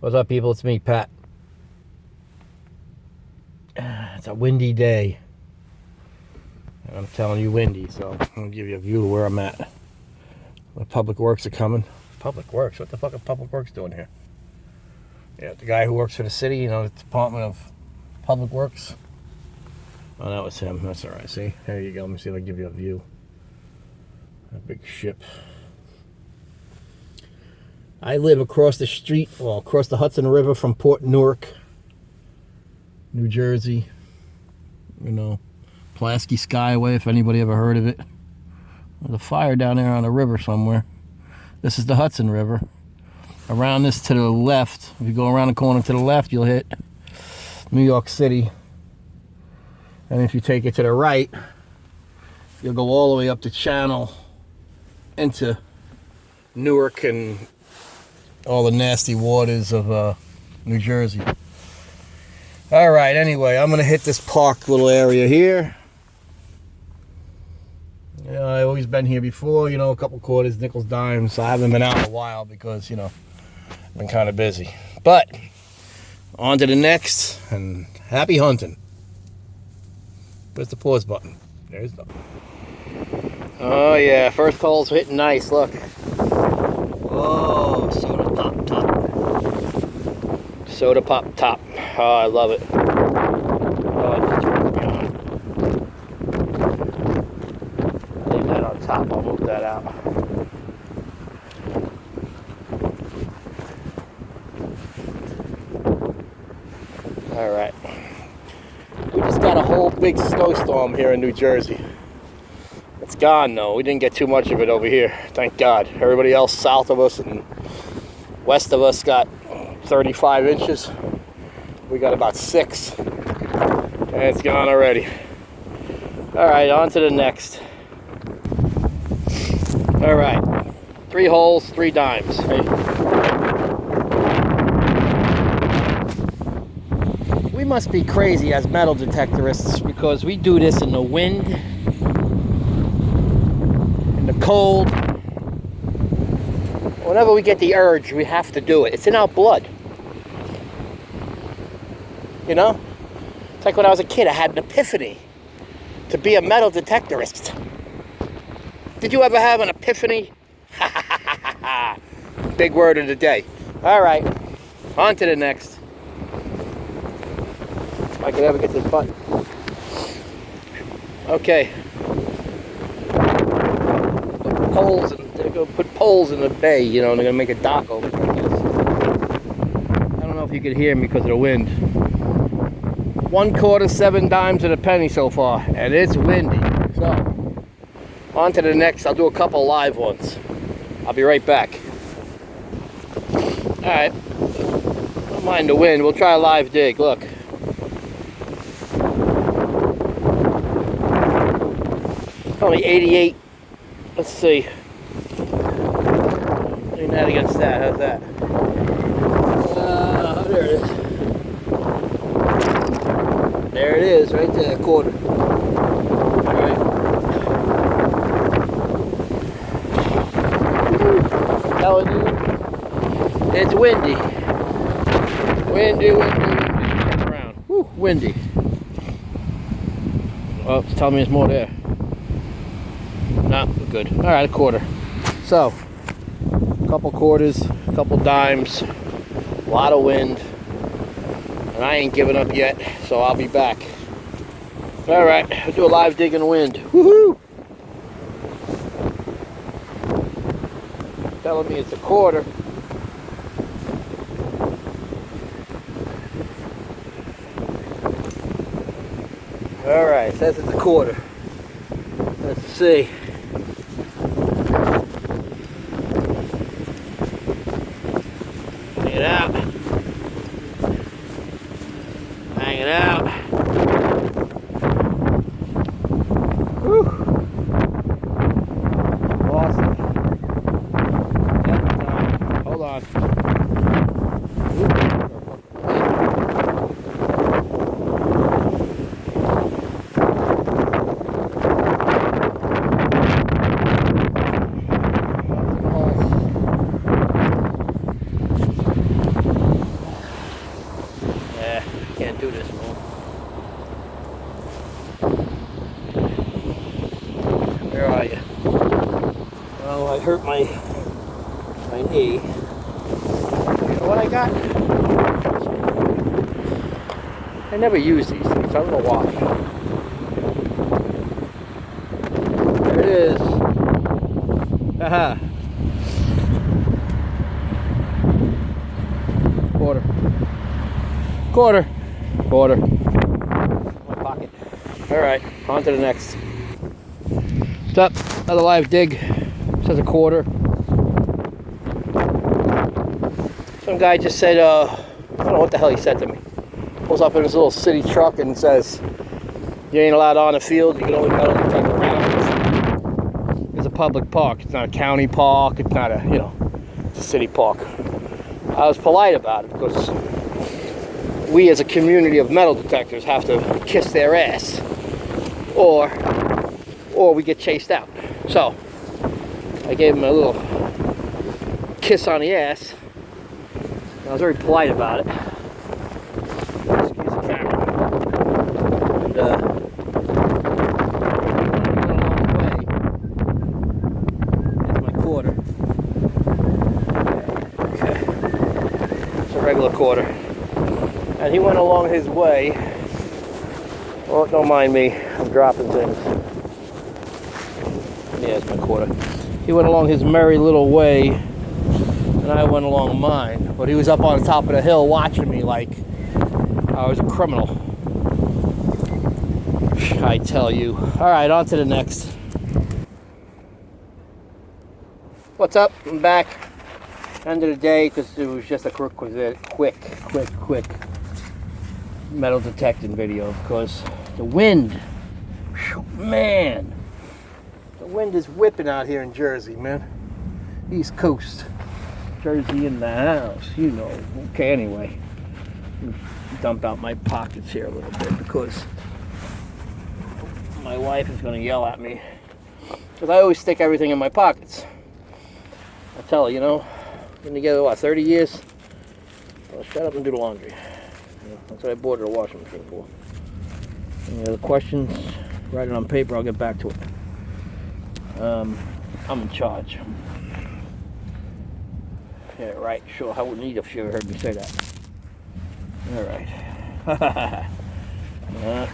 What's up, people? It's me, Pat. It's a windy day. And I'm telling you windy, so I'm going to give you a view of where I'm at. The Public Works are coming. Public Works? What the fuck are Public Works doing here? Yeah, the guy who works for the city, you know, the Department of Public Works. Oh, that was him. That's all right. See? There you go. Let me see if I can give you a view. A big ship. I live across the street, well, across the Hudson River from Port Newark, New Jersey. You know, Pulaski Skyway, if anybody ever heard of it. There's a fire down there on the river somewhere. This is the Hudson River. Around this to the left, if you go around the corner to the left, you'll hit New York City. And if you take it to the right, you'll go all the way up the channel into Newark and all the nasty waters of New Jersey. All right, anyway, I'm going to hit this park little area here. You know, I've always been here before, you know, a couple quarters, nickels, dimes. I haven't been out in a while because, you know, I've been kind of busy. But, on to the next, and happy hunting. Where's the pause button? There's no. Oh, yeah, first hole's hitting nice, look. Oh, soda pop top. Soda pop top. Oh, I love it. Leave that on top. I'll move that out. All right. We just got a whole big snowstorm here in New Jersey. It's gone though. We didn't get too much of it over here. Thank God. Everybody else south of us and west of us got 35 inches. We got about 6. And it's gone already. Alright, on to the next. Alright. 3 holes, 3 dimes. Hey. We must be crazy as metal detectorists because we do this in the wind, in the cold. Whenever we get the urge, we have to do it. It's in our blood. You know? It's like when I was a kid, I had an epiphany to be a metal detectorist. Did you ever have an epiphany? Big word of the day. All right, on to the next. If I could ever get this button. Okay. They're going to put poles in the bay, you know, and they're going to make a dock over here, I guess. I don't know if you could hear me because of the wind. 1/4, 7 dimes and a penny so far, and it's windy. So, on to the next. I'll do a couple live ones. I'll be right back. Alright. Don't mind the wind. We'll try a live dig. Look. It's only 88. Let's see. Lean that against that. How's that? There it is. There it is, right there, 1/4. Alright. Telling you, it's windy. Windy. Turn around. Woo, windy. Oh, it's telling me there's more there. No, we're good. Alright, 1/4. So, a couple quarters, a couple dimes, a lot of wind. And I ain't giving up yet, so I'll be back. Alright, we'll do a live dig in the wind. Woohoo! Telling me it's a 1/4. Alright, it says it's a 1/4. Let's see. Hang it out. Hang it out. Whew. Lost it. Hold on. do this, man. Where are you? Well, I hurt my knee. You know what I got? I never use these things. I don't know why. There it is. Haha. Quarter. My pocket. Alright, on to the next. What's up? Another live dig. Says a quarter. Some guy just said, I don't know what the hell he said to me. Pulls up in his little city truck and says, you ain't allowed on the field, you can only metal detect around. It's a public park. It's not a county park. It's not a, it's a city park. I was polite about it because we as a community of metal detectors have to kiss their ass or we get chased out. So I gave him a little kiss on the ass. I was very polite about it. Excuse the camera. And went a long way. Here's my quarter. Okay. It's a regular quarter. And he went along his way. Oh, don't mind me. I'm dropping things. Yeah, it's my quarter. He went along his merry little way, and I went along mine. But he was up on the top of the hill watching me like I was a criminal. I tell you. Alright, on to the next. What's up? I'm back. End of the day, because it was just a quick metal detecting video, because the wind, man, the wind is whipping out here in Jersey, man. East Coast. Jersey in the house, Okay, anyway. Dump out my pockets here a little bit because my wife is going to yell at me. Because I always stick everything in my pockets. I tell her, been together, 30 years? Well, shut up and do the laundry. That's what I bought her a washing machine for. Any other questions? Write it on paper, I'll get back to it. I'm in charge. Yeah, right, sure. I wouldn't eat if you ever heard me say that. Alright.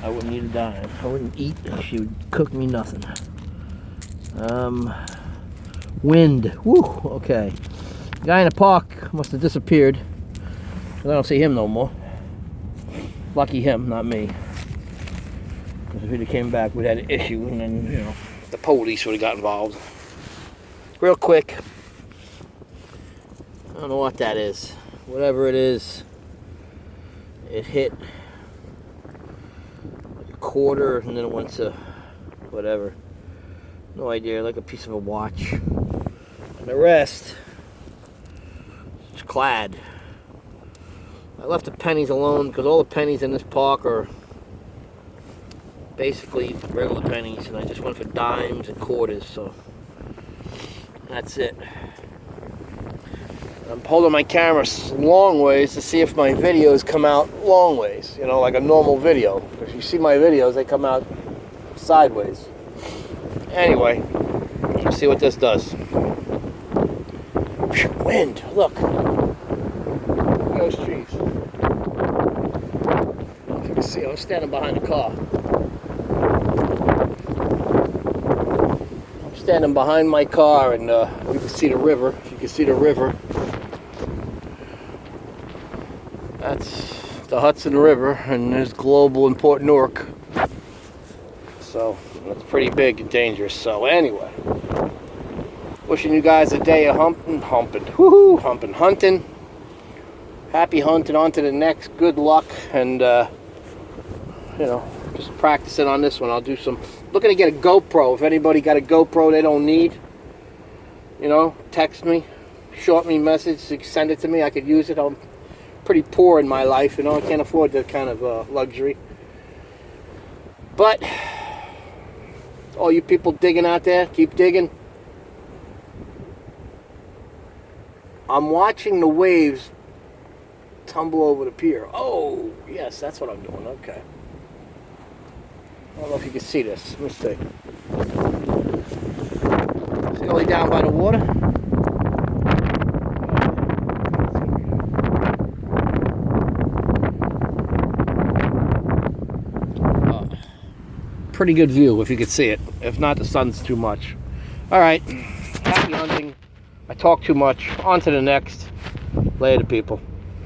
I wouldn't eat a dime. I wouldn't eat if she would cook me nothing. Wind. Woo, okay. Guy in the park must have disappeared. I don't see him no more. Lucky him, not me. Because if he'd have came back, we'd had an issue, and then, the police would have got involved. Real quick. I don't know what that is. Whatever it is, it hit like a quarter, and then it went to whatever. No idea, like a piece of a watch. And the rest is clad. I left the pennies alone because all the pennies in this park are basically regular pennies, and I just went for dimes and quarters, so that's it. I'm holding my camera long ways to see if my videos come out long ways, like a normal video. If you see my videos, they come out sideways. Anyway, let's see what this does. Wind, look. Look at those trees. If you can see, I'm standing behind the car. I'm standing behind my car, and you can see the river. If you can see the river, that's the Hudson River, and there's global in Port Newark. So that's pretty big and dangerous. So anyway, wishing you guys a day of hunting. Happy hunting, on to the next. Good luck, and just practicing on this one. I'll do some looking to get a GoPro. If anybody got a GoPro they don't need, text me, short me message, send it to me. I could use it. I'm pretty poor in my life, I can't afford that kind of luxury. But all you people digging out there, keep digging. I'm watching the waves tumble over the pier. Oh, yes, that's what I'm doing. Okay. I don't know if you can see this. Let me see. See all the way down by the water? Pretty good view if you could see it. If not, the sun's too much. All right. Happy hunting. I talk too much. On to the next. Later, people.